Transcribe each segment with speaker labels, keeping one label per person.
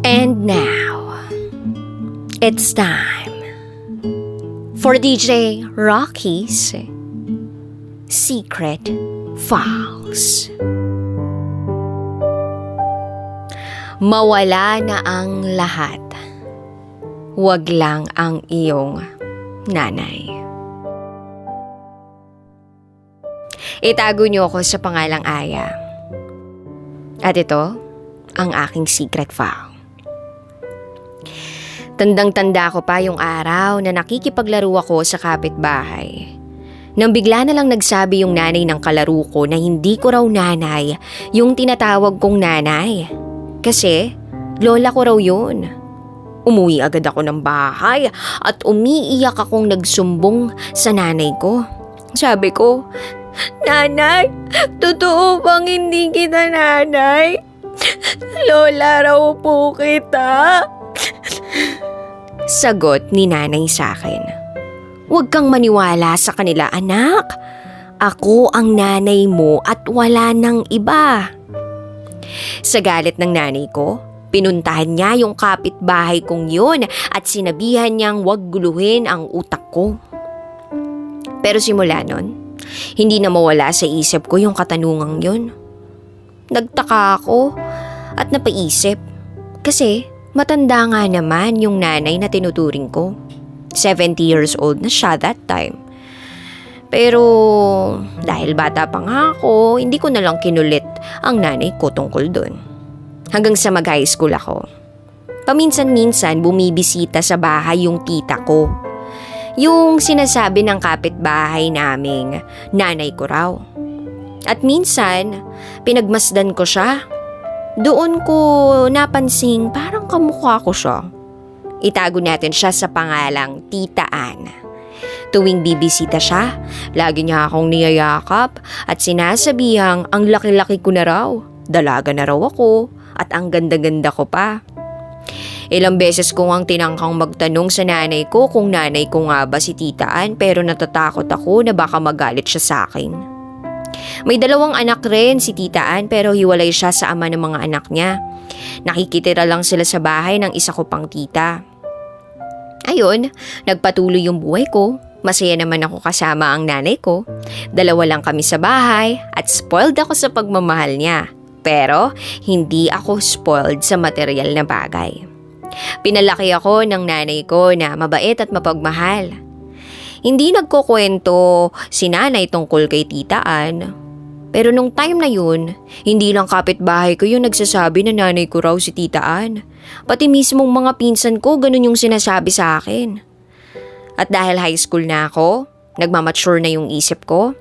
Speaker 1: And now, it's time for DJ Raqi's Secret Files. Mawala na ang lahat. Huwag lang ang iyong nanay. Itago niyo ako sa pangalang Aya. At ito, ang aking secret file. Tandang-tanda ko pa yung araw na nakikipaglaro ako sa kapitbahay. Nang bigla na lang nagsabi yung nanay ng kalaro ko na hindi ko raw nanay yung tinatawag kong nanay. Kasi lola ko raw yun. Umuwi agad ako ng bahay at umiiyak akong nagsumbong sa nanay ko. Sabi ko, "Nanay, totoo bang hindi kita nanay? Lola raw po kita." Sagot ni nanay sa akin, "Huwag kang maniwala sa kanila, anak. Ako ang nanay mo at wala nang iba." Sa galit ng nanay ko, pinuntahan niya yung kapitbahay kong yun at sinabihan niyang huwag guluhin ang utak ko. Pero simula nun, hindi na mawala sa isip ko yung katanungang yun. Nagtaka ako at napaisip kasi matanda nga naman yung nanay na tinuturing ko. 70 years old na siya that time. Pero dahil bata pa nga ako, hindi ko na lang kinulit ang nanay ko tungkol dun. Hanggang sa mag-high school ako. Paminsan-minsan bumibisita sa bahay yung tita ko. Yung sinasabi ng kapitbahay naming nanay ko raw. At minsan, pinagmasdan ko siya. Doon ko napansing parang kamukha ko siya. Itago natin siya sa pangalang Tita Ann. Tuwing bibisita siya, lagi niya akong niyayakap at sinasabihang ang laki-laki ko na raw. Dalaga na raw ako at ang ganda-ganda ko pa. Ilang beses ko ang tinangkang magtanong sa nanay ko kung nanay ko nga ba si Tita Ann, pero natatakot ako na baka magalit siya sa akin. May 2 anak rin si Tita Ann pero hiwalay siya sa ama ng mga anak niya. Nakikitira lang sila sa bahay ng isa ko pang tita. Ayun, nagpatuloy yung buhay ko. Masaya naman ako kasama ang nanay ko. 2 lang kami sa bahay at spoiled ako sa pagmamahal niya. Pero hindi ako spoiled sa material na bagay. Pinalaki ako ng nanay ko na mabait at mapagmahal. Hindi nagkukwento si nanay tungkol kay Tita Ann. Pero nung time na yun, hindi lang kapitbahay ko yung nagsasabi na nanay ko raw si Tita Ann. Pati mismong mga pinsan ko, ganun yung sinasabi sa akin. At dahil high school na ako, nagmamature na yung isip ko,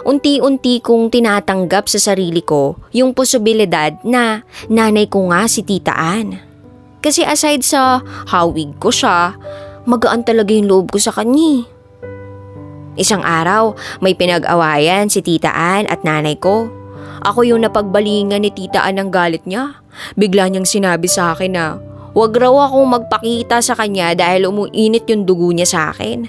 Speaker 1: unti-unti kong tinatanggap sa sarili ko yung posibilidad na nanay ko nga si Tita Ann. Kasi aside sa hawig ko siya, magaan talaga yung loob ko sa kanya. Isang araw, may pinag-awayan si Tita Ann at nanay ko. Ako yung napagbalingan ni Tita Ann ng galit niya. Bigla niyang sinabi sa akin na huwag raw akong magpakita sa kanya dahil umuinit yung dugo niya sa akin.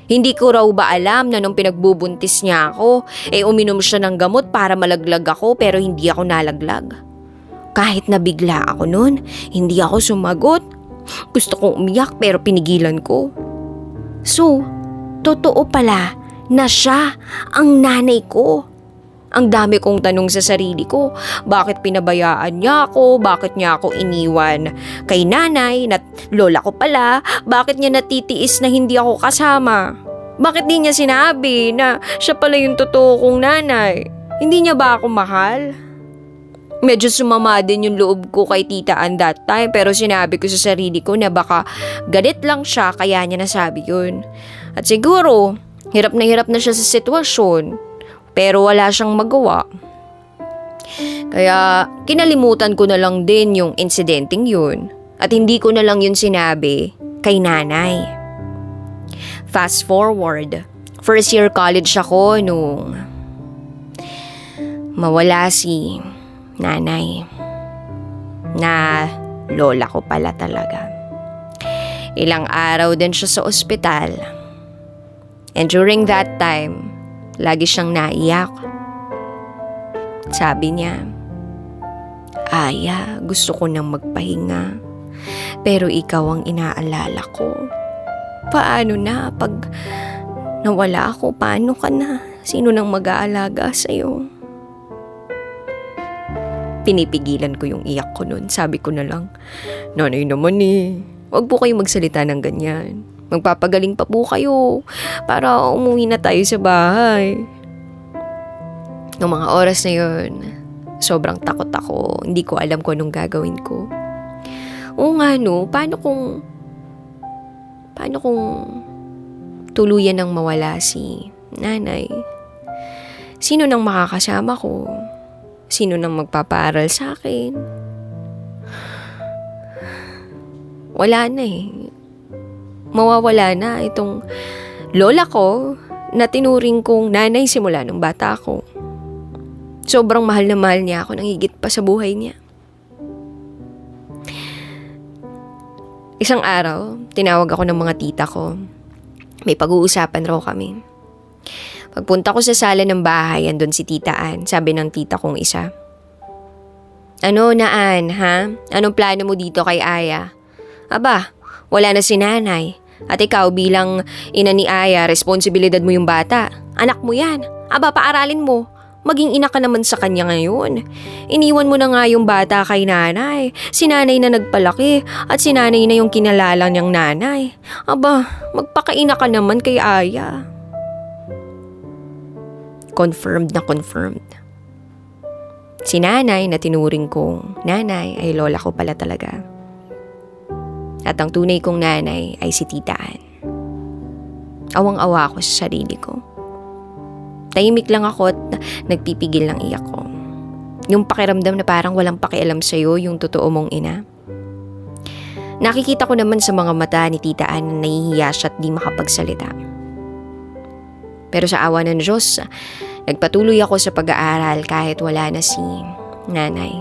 Speaker 1: Hindi ko raw ba alam na nung pinagbubuntis niya ako, uminom siya ng gamot para malaglag ako pero hindi ako nalaglag. Kahit nabigla ako nun, hindi ako sumagot. Gusto kong umiyak pero pinigilan ko. So, totoo pala na siya ang nanay ko. Ang dami kong tanong sa sarili ko, bakit pinabayaan niya ako, bakit niya ako iniwan kay nanay na lola ko pala, bakit niya natitiis na hindi ako kasama, bakit di niya sinabi na siya pala yung totoo kong nanay, hindi niya ba ako mahal? Medyo sumama din yung loob ko kay Tita Ann that time pero sinabi ko sa sarili ko na baka galit lang siya kaya niya nasabi yun. At siguro, hirap na siya sa sitwasyon, pero wala siyang magawa. Kaya kinalimutan ko na lang din yung insidenteng yun at hindi ko na lang yun sinabi kay nanay. Fast forward, first year college ako nung mawala si nanay na lola ko pala talaga. Ilang araw din siya sa ospital. And during that time, lagi siyang naiyak. Sabi niya, Aya, gusto ko nang magpahinga. Pero ikaw ang inaalala ko. Paano na pag nawala ako? Paano ka na? Sino nang mag-aalaga sa'yo? Pinipigilan ko yung iyak ko nun. Sabi ko na lang, nanay naman huwag po kayong magsalita ng ganyan. Magpapagaling pa po kayo para umuwi na tayo sa bahay. Noong mga oras na yun, sobrang takot ako. Hindi ko alam kung anong gagawin ko. Oo nga no, paano kung tuluyan nang mawala si nanay? Sino nang makakasama ko? Sino nang magpapaaral sa akin? Wala na Mawawala na itong lola ko na tinuring kong nanay simula nung bata ako. Sobrang mahal na mahal niya ako, nang higit pa sa buhay niya. Isang araw, tinawag ako ng mga tita ko. May pag-uusapan raw kami. Pagpunta ko sa sala ng bahay, andun si Tita Ann. Sabi ng tita kong isa, "Ano na Ann, ha? Anong plano mo dito kay Aya?" "Aba, wala na si nanay. At ikaw bilang ina ni Aya, responsibilidad mo yung bata. Anak mo yan. Aba, paaralin mo. Maging ina ka naman sa kanya ngayon. Iniwan mo na nga yung bata kay nanay. Si nanay na nagpalaki at si nanay na yung kinalala niyang nanay. Aba, magpakaina ka naman kay Aya." Confirmed na confirmed. Si nanay na tinuring kong nanay ay lola ko pala talaga. At ang tunay kong nanay ay si Tita Ann. Awang-awa ako sa sarili ko. Tahimik lang ako at nagpipigil ng iyak ko. Yung pakiramdam na parang walang pakialam sa'yo yung totoo mong ina. Nakikita ko naman sa mga mata ni Tita Ann na nahihiya siya at di makapagsalita. Pero sa awa ng Diyos, nagpatuloy ako sa pag-aaral kahit wala na si nanay.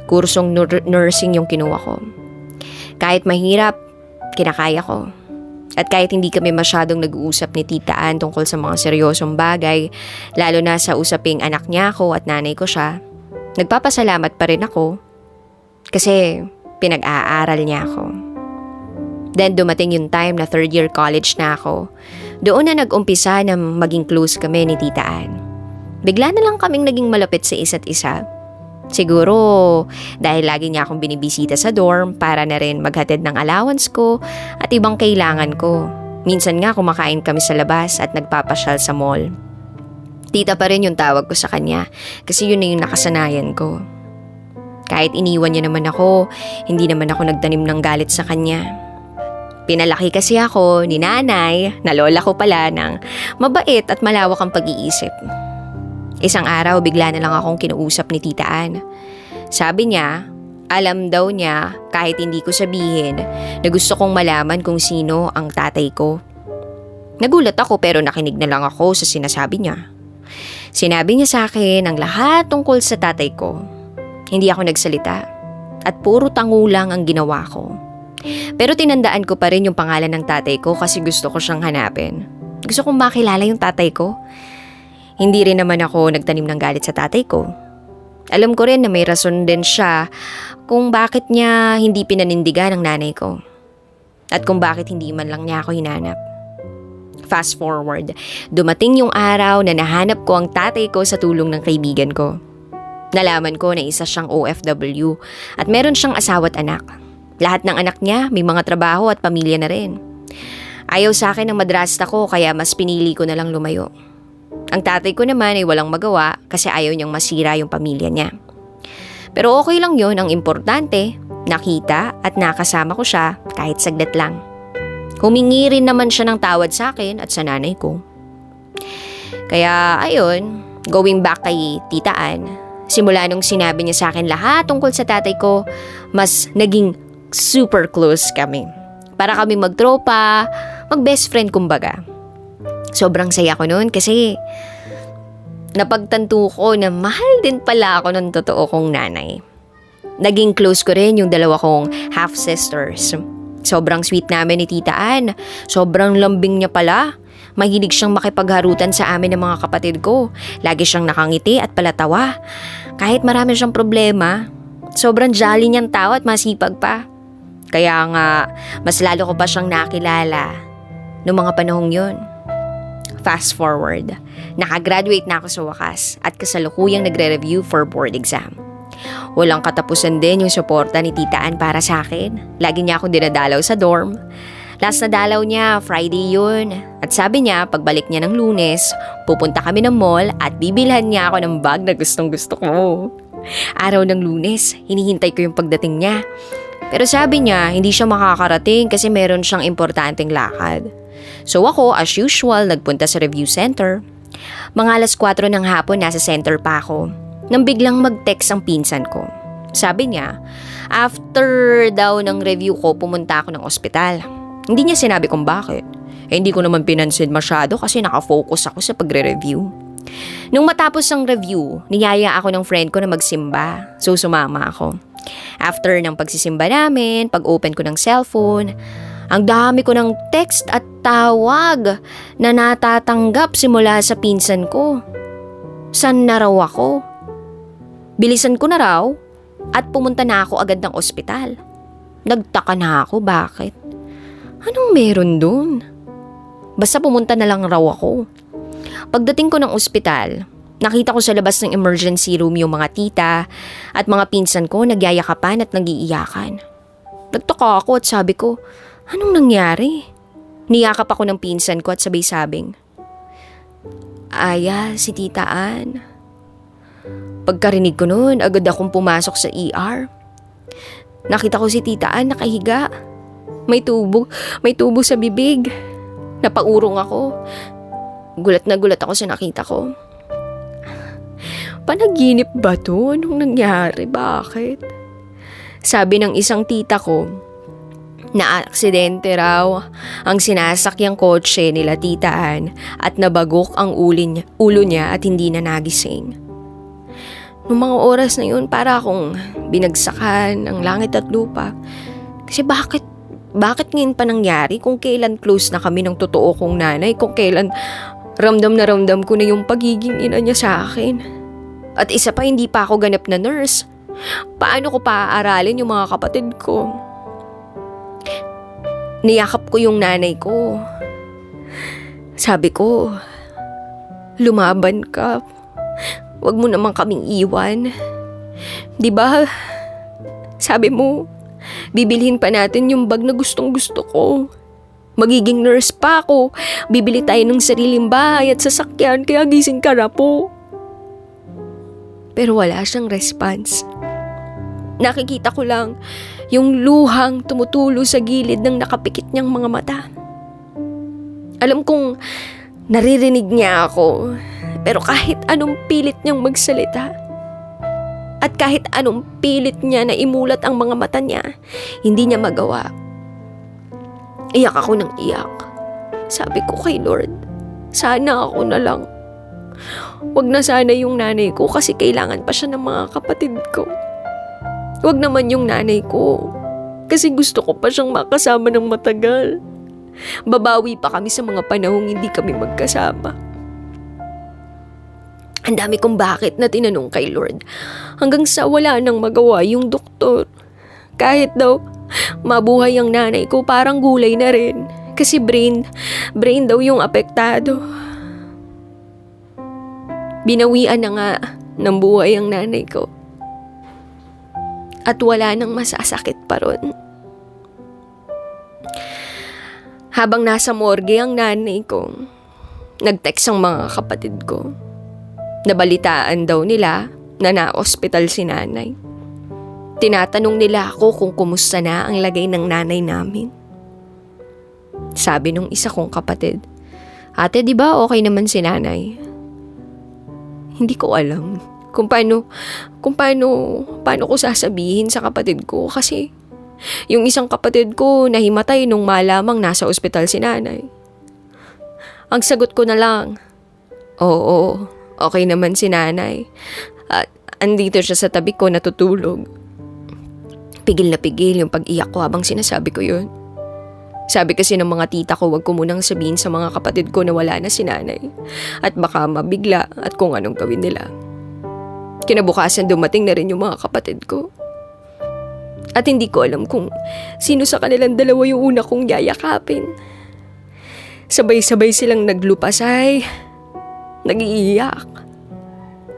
Speaker 1: Kursong nursing yung kinuha ko. Kahit mahirap, kinakaya ko. At kahit hindi kami masyadong nag-uusap ni Tita Ann tungkol sa mga seryosong bagay, lalo na sa usaping anak niya ako at nanay ko siya, nagpapasalamat pa rin ako kasi pinag-aaral niya ako. Then dumating yung time na 3rd year college na ako. Doon na nag-umpisa na maging close kami ni Tita Ann. Bigla na lang kaming naging malapit sa isa't isa. Siguro dahil lagi niya akong binibisita sa dorm para na rin maghatid ng allowance ko at ibang kailangan ko. Minsan nga kumakain kami sa labas at nagpapasyal sa mall. Tita pa rin yung tawag ko sa kanya kasi yun na yung nakasanayan ko. Kahit iniwan niya naman ako, hindi naman ako nagtanim ng galit sa kanya. Pinalaki kasi ako ni nanay, na lola ko pala, ng mabait at malawak ang pag-iisip. Isang araw, bigla na lang akong kinuusap ni Tita Ann. Sabi niya, alam daw niya kahit hindi ko sabihin na gusto kong malaman kung sino ang tatay ko. Nagulat ako pero nakinig na lang ako sa sinasabi niya. Sinabi niya sa akin ang lahat tungkol sa tatay ko. Hindi ako nagsalita at puro tango lang ang ginawa ko. Pero tinandaan ko pa rin yung pangalan ng tatay ko kasi gusto ko siyang hanapin. Gusto kong makilala yung tatay ko. Hindi rin naman ako nagtanim ng galit sa tatay ko. Alam ko rin na may rason din siya kung bakit niya hindi pinanindigan ng nanay ko. At kung bakit hindi man lang niya ako hinanap. Fast forward, dumating yung araw na nahanap ko ang tatay ko sa tulong ng kaibigan ko. Nalaman ko na isa siyang OFW at meron siyang asawa at anak. Lahat ng anak niya may mga trabaho at pamilya na rin. Ayaw sa akin ng madrasta ko kaya mas pinili ko na lang lumayo. Ang tatay ko naman ay walang magawa kasi ayaw niyang masira yung pamilya niya. Pero okay lang yun, ang importante, nakita at nakasama ko siya kahit saglit lang. Humingi rin naman siya ng tawad sa akin at sa nanay ko. Kaya ayun, going back kay Tita Ann, simula nung sinabi niya sa akin lahat tungkol sa tatay ko, mas naging super close kami. Para kami magtropa, mag-best friend kumbaga. Sobrang saya ko noon kasi napagtanto ko na mahal din pala ako ng totoo kong nanay. Naging close ko rin yung dalawa kong half-sisters. Sobrang sweet namin ni Tita Ann. Sobrang lambing niya pala. Mahilig siyang makipagharutan sa amin ng mga kapatid ko. Lagi siyang nakangiti at palatawa. Kahit marami siyang problema, sobrang jolly niyang tao at masipag pa. Kaya nga, mas lalo ko pa siyang nakilala noong mga panahong yun. Fast forward, nakagraduate na ako sa wakas at kasalukuyang nagre-review for board exam. Walang katapusan din yung suporta ni Tita Ann para sa akin. Lagi niya akong dinadalaw sa dorm. Last na dalaw niya, Friday yun. At sabi niya, pagbalik niya ng Lunes, pupunta kami ng mall at bibilhan niya ako ng bag na gustong gusto ko. Araw ng Lunes, hinihintay ko yung pagdating niya. Pero sabi niya, hindi siya makakarating kasi meron siyang importanteng lakad. So ako, as usual, nagpunta sa review center. Mga 4:00 ng hapon, nasa center pa ako. Nang biglang mag-text ang pinsan ko. Sabi niya, after daw ng review ko, pumunta ako ng ospital. Hindi niya sinabi kung bakit. Hindi ko naman pinansin masyado kasi nakafocus ako sa pagre-review. Nung matapos ang review, niyaya ako ng friend ko na magsimba. So sumama ako. After ng pagsisimba namin, pag-open ko ng cellphone, ang dami ko ng text at tawag na natatanggap simula sa pinsan ko. San na raw ako? Bilisan ko na raw at pumunta na ako agad ng ospital. Nagtaka na ako, bakit? Anong meron dun? Basta pumunta na lang raw ako. Pagdating ko ng ospital, nakita ko sa labas ng emergency room yung mga tita at mga pinsan ko nagyayakapan at nagiiyakan. Nagtaka ako at sabi ko, anong nangyari? Niyakap ako ng pinsan ko at sabay-sabing, Aya, si Tita Ann. Pagkarinig ko noon, agad akong pumasok sa ER. Nakita ko si Tita Ann nakahiga. May tubo sa bibig. Napaurong ako. Gulat na gulat ako sa nakita ko. Panaginip ba to? Anong nangyari? Bakit? Sabi ng isang tita ko, na aksidente raw ang sinasakyang kotse nila Tita Ann at nabagok ang ulo niya at hindi na nagising. Noong mga oras na yun, para akong binagsakan ng langit at lupa. Kasi bakit ngayon pa nangyari kung kailan close na kami ng totoo kong nanay, kung kailan ramdam na ramdam ko na yung pagiging ina niya sa akin. At isa pa, hindi pa ako ganap na nurse. Paano ko paaaralin yung mga kapatid ko? Niyakap ko yung nanay ko. Sabi ko, lumaban ka. Huwag mo naman kaming iwan. Di ba? Sabi mo, bibilhin pa natin yung bag na gustong gusto ko. Magiging nurse pa ako. Bibili tayo ng sariling bahay at sasakyan, kaya gising ka na po. Pero wala siyang response. Nakikita ko lang yung luhang tumutulo sa gilid ng nakapikit niyang mga mata. Alam kong naririnig niya ako, pero kahit anong pilit niyang magsalita at kahit anong pilit niya na imulat ang mga mata niya, hindi niya magawa. Iyak ako ng iyak. Sabi ko kay Lord, sana ako na lang. Wag na sana yung nanay ko kasi kailangan pa siya ng mga kapatid ko. Wag naman yung nanay ko kasi gusto ko pa siyang makasama ng matagal. Babawi pa kami sa mga panahong hindi kami magkasama. Ang dami kong bakit na tinanong kay Lord hanggang sa wala nang magawa yung doktor. Kahit daw mabuhay ang nanay ko, parang gulay na rin kasi brain daw yung apektado. Binawian na nga ng buhay ang nanay ko. At wala nang masasakit pa ron. Habang nasa morgue ang nanay ko, nag-text ang mga kapatid ko. Nabalitaan daw nila na na-ospital si nanay. Tinatanong nila ako kung kumusta na ang lagay ng nanay namin. Sabi nung isa kong kapatid, Ate, di ba okay naman si nanay? Hindi ko alam kung paano ko sasabihin sa kapatid ko kasi yung isang kapatid ko nahimatay nung malamang nasa ospital si nanay. Ang sagot ko na lang, oo, okay naman si nanay. At andito siya sa tabi ko natutulog. Pigil na pigil yung pag-iyak ko habang sinasabi ko yun. Sabi kasi ng mga tita ko, wag ko munang sabihin sa mga kapatid ko na wala na si nanay. At baka mabigla at kung anong gawin nila. Kinabukasan dumating na rin yung mga kapatid ko. At hindi ko alam kung sino sa kanilang dalawa yung una kong yayakapin. Sabay-sabay silang naglupasay, nag-iiyak.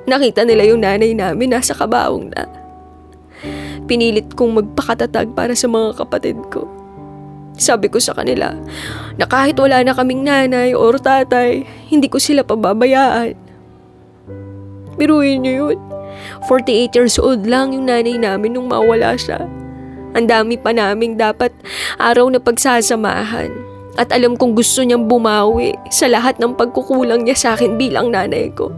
Speaker 1: Nakita nila yung nanay namin nasa kabaong na. Pinilit kong magpakatatag para sa mga kapatid ko. Sabi ko sa kanila na kahit wala na kaming nanay or tatay, hindi ko sila pababayaan. Biruin niyo yun. 48 years old lang yung nanay namin nung mawala siya. Ang dami pa naming dapat araw na pagsasamahan. At alam kong gusto niyang bumawi sa lahat ng pagkukulang niya sa akin bilang nanay ko.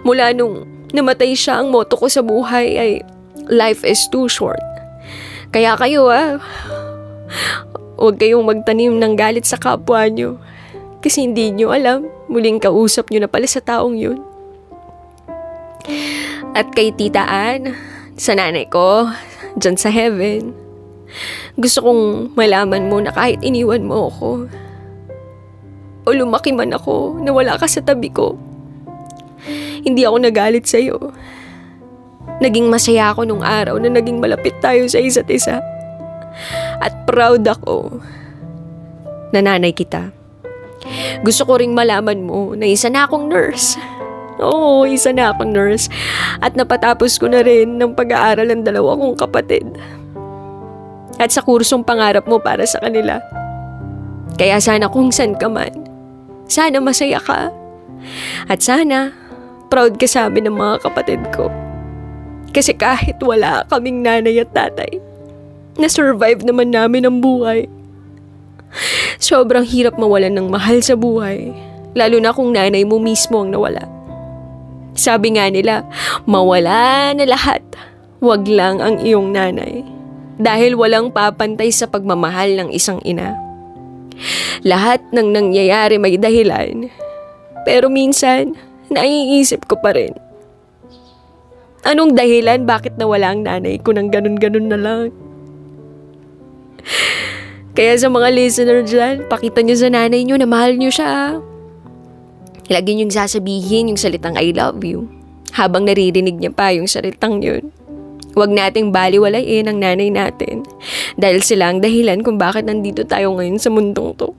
Speaker 1: Mula nung namatay siya, ang motto ko sa buhay ay life is too short. Kaya kayo huwag kayong magtanim ng galit sa kapwa niyo. Kasi hindi niyo alam, muling kausap niyo na pala sa taong yun. At kay Tita Ann, sa nanay ko, dyan sa heaven, gusto kong malaman mo na kahit iniwan mo ako, o lumaki man ako na wala ka sa tabi ko, hindi ako nagalit sa'yo. Naging masaya ako nung araw na naging malapit tayo sa isa't isa. At proud ako na nanay kita. Gusto ko ring malaman mo na isa na akong nurse. Oo, isa na akong nurse. At napatapos ko na rin ng pag-aaral ang dalawa kong kapatid. At sa kursong pangarap mo para sa kanila. Kaya sana kung saan ka man, sana masaya ka. At sana, proud ka sa amin ng mga kapatid ko. Kasi kahit wala kaming nanay at tatay, na-survive naman namin ang buhay. Sobrang hirap mawalan ng mahal sa buhay, lalo na kung nanay mo mismo ang nawala. Sabi nga nila, mawala na lahat, wag lang ang iyong nanay. Dahil walang papantay sa pagmamahal ng isang ina. Lahat ng nangyayari may dahilan. Pero minsan, naiisip ko pa rin. Anong dahilan bakit nawala ang nanay ko ng ganun-ganun na lang? Kaya sa mga listener dyan, pakita nyo sa nanay nyo na mahal nyo siya. Lagi nyo sasabihin yung salitang I love you habang naririnig niya pa yung salitang yun. Huwag nating baliwalain ang nanay natin dahil sila ang dahilan kung bakit nandito tayo ngayon sa mundong to.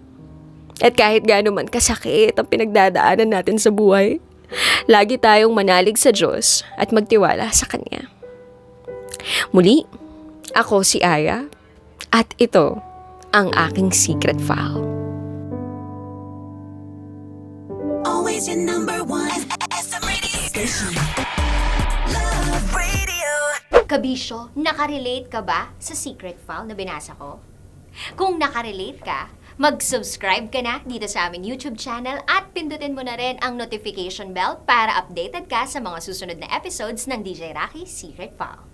Speaker 1: At kahit gaano man kasakit ang pinagdadaanan natin sa buhay, lagi tayong manalig sa Diyos at magtiwala sa Kanya. Muli, ako si Aya at ito ang aking secret file.
Speaker 2: Always your number one FM radio station. Love Radio.
Speaker 3: Kabisyo, nakarelate ka ba sa secret file na binasa ko? Kung nakarelate ka, mag-subscribe ka na dito sa aming YouTube channel at pindutin mo na rin ang notification bell para updated ka sa mga susunod na episodes ng DJ Raqi Secret File.